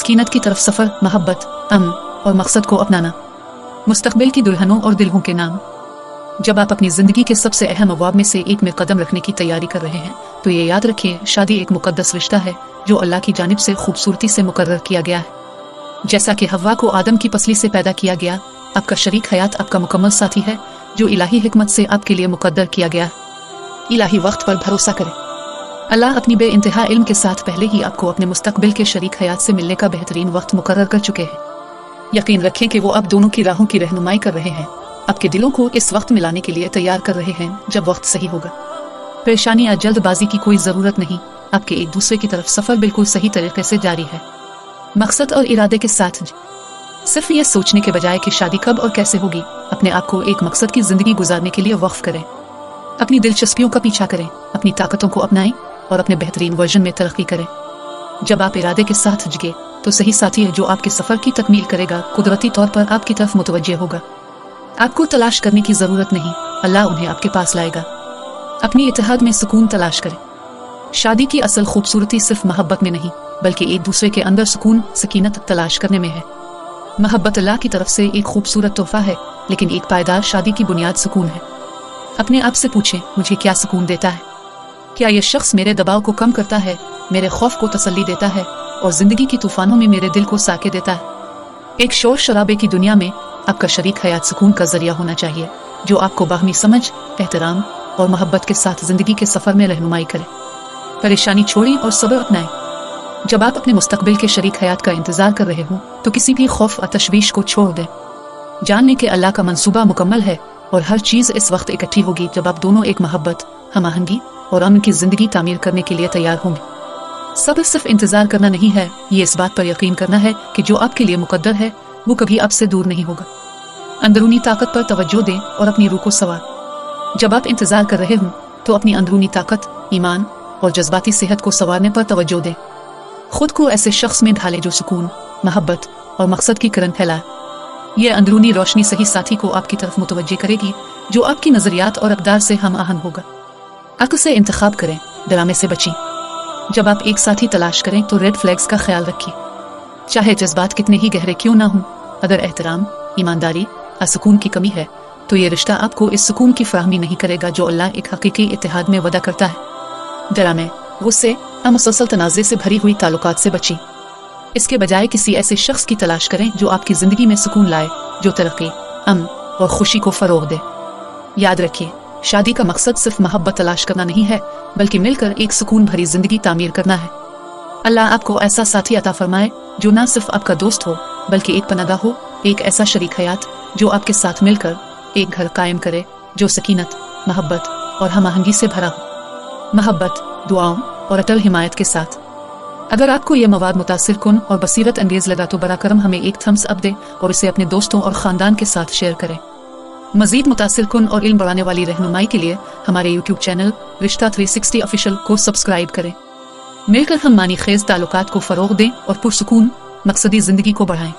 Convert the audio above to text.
सकीनत की तरफ सफ़र, मोहब्बत, अमन और मकसद को अपनाना। मुस्तकबिल की दुल्हनों और दिलहों के नाम। जब आप अपनी ज़िंदगी के सबसे अहम अबवाब में से एक में कदम रखने की तैयारी कर रहे हैं तो ये याद रखिए, शादी एक मुकद्दस रिश्ता है जो अल्लाह की जानिब से खूबसूरती से मुकर्रर किया गया है। जैसा कि हव्वा को आदम की पसली से पैदा किया गया, आपका शरीक हयात आपका मुकम्मल साथी है जो इलाही हिकमत से आपके लिए मुकद्दर किया गया है। इलाही वक्त पर भरोसा करें। अल्लाह अपनी बेइंतहा इल्म के साथ पहले ही आपको अपने मुस्तकबिल के शरीक हयात से मिलने का बेहतरीन वक्त मुकर्रर कर चुके हैं। यकीन रखें कि वो आप दोनों की राहों की रहनुमाई कर रहे हैं, आपके दिलों को इस वक्त मिलाने के लिए तैयार कर रहे हैं जब वक्त सही होगा। परेशानी या जल्दबाजी की कोई ज़रूरत नहीं, आपके एक दूसरे की तरफ सफ़र बिल्कुल सही तरीके से जारी है, मकसद और इरादे के साथ। सिर्फ ये सोचने के बजाय कि शादी कब और कैसे होगी, अपने आप को एक मकसद की ज़िंदगी गुजारने के लिए वक्फ करें। अपनी दिलचस्पियों का पीछा करें, अपनी ताकतों को अपनाएं और अपने बेहतरीन वर्जन में तरक्की करें। जब आप इरादे के साथ जगे तो सही साथी है जो आपके सफ़र की तकमील करेगा, कुदरती तौर पर आपकी तरफ मुतवज्जे होगा। आपको तलाश करने की ज़रूरत नहीं, अल्लाह उन्हें आपके पास लाएगा। अपनी इत्तेहाद में सुकून तलाश करें। शादी की असल खूबसूरती सिर्फ मोहब्बत में नहीं बल्कि एक दूसरे के अंदर सुकून, सकीनत तलाश करने में है। मोहब्बत अल्लाह की तरफ से एक खूबसूरत तोहफा है, लेकिन एक पायदार शादी की बुनियाद सुकून है। अपने आप से पूछें, मुझे क्या सुकून देता है? क्या यह शख्स मेरे दबाव को कम करता है, मेरे खौफ को तसल्ली देता है और जिंदगी की तूफानों में मेरे दिल को साके देता है? एक शोर शराबे की दुनिया में आपका शरीक हयात सुकून का जरिया होना चाहिए जो आपको बाहमी समझ, एहतराम और मोहब्बत के साथ जिंदगी के सफर में रहनुमाई करे। परेशानी छोड़ें और सब्र अपनाएं। जब आप अपने मुस्तकबिल के शरीक हयात का इंतजार कर रहे हो तो किसी भी खौफ और तशवीश को छोड़ दें। जान लें कि अल्लाह का मंसूबा मुकम्मल है और हर चीज़ इस वक्त इकट्ठी होगी जब आप दोनों एक मोहब्बत, हमाहंगी और अमन की जिंदगी तामीर करने के लिए तैयार होंगे। सब्र सिर्फ इंतजार करना नहीं है, ये इस बात पर यकीन करना है कि जो आपके लिए मुकद्दर है वो कभी आपसे दूर नहीं होगा। अंदरूनी ताकत पर तवज्जो दें और अपनी रूह को संवार। जब आप इंतजार कर रहे हों तो अपनी अंदरूनी ताकत, ईमान और जज्बाती सेहत को संवारने पर तवज्जो दें। खुद को ऐसे शख्स में ढालें जो सुकून, मोहब्बत और मकसद की किरण फैलाए। यह अंदरूनी रोशनी सही साथी को आपकी तरफ मुतवज्जे करेगी जो आपकी नजरियात और अक़दार से हम आहंग होगा। अक्ल से इंतखाब करें, ड्रामे से बचें। जब आप एक साथी तलाश करें तो रेड फ्लैग्स का ख्याल रखिए। चाहे जज्बात कितने ही गहरे क्यों ना हों, अगर एहतराम, ईमानदारी और सुकून की कमी है तो ये रिश्ता आपको इस सुकून की फराहमी नहीं करेगा जो अल्लाह एक हकीकी इत्तेहाद में वदा करता है। ड्रामे, गुस्से या मुसलसल तनाज़े से भरी हुई ताल्लुकात से बचें। इसके बजाय किसी ऐसे शख्स की तलाश करें जो आपकी ज़िंदगी में सुकून लाए, जो तरक्की, अमन और खुशी को फ़रोग़ दे। याद रखिए, शादी का मकसद सिर्फ मोहब्बत तलाश करना नहीं है बल्कि मिलकर एक सुकून भरी जिंदगी तामीर करना है। अल्लाह आपको ऐसा साथी अता फरमाए जो ना सिर्फ आपका दोस्त हो बल्कि एक पनागा हो, एक ऐसा शरीक हयात जो आपके साथ मिलकर एक घर कायम करे जो सकीनत, मोहब्बत और हमाहंगी से भरा हो। मोहब्बत, दुआओं और अटल हिमायत के साथ। अगर आपको यह मवाद मुतासिर कुन और बसीरत अंगेज लगा तो बरा करम हमें एक थम्स अप दे और इसे अपने दोस्तों और ख़ानदान के साथ शेयर करें। मज़ीद मुतासिर कुन और इल्म बढ़ाने वाली रहनुमाई के लिए हमारे यूट्यूब चैनल रिश्ता 360 ऑफिशियल को सब्सक्राइब करें। मिलकर हम मानी खेज ताल्लुकात को फ़रोग़ दें और पुरसुकून मकसदी ज़िंदगी को बढ़ाएं।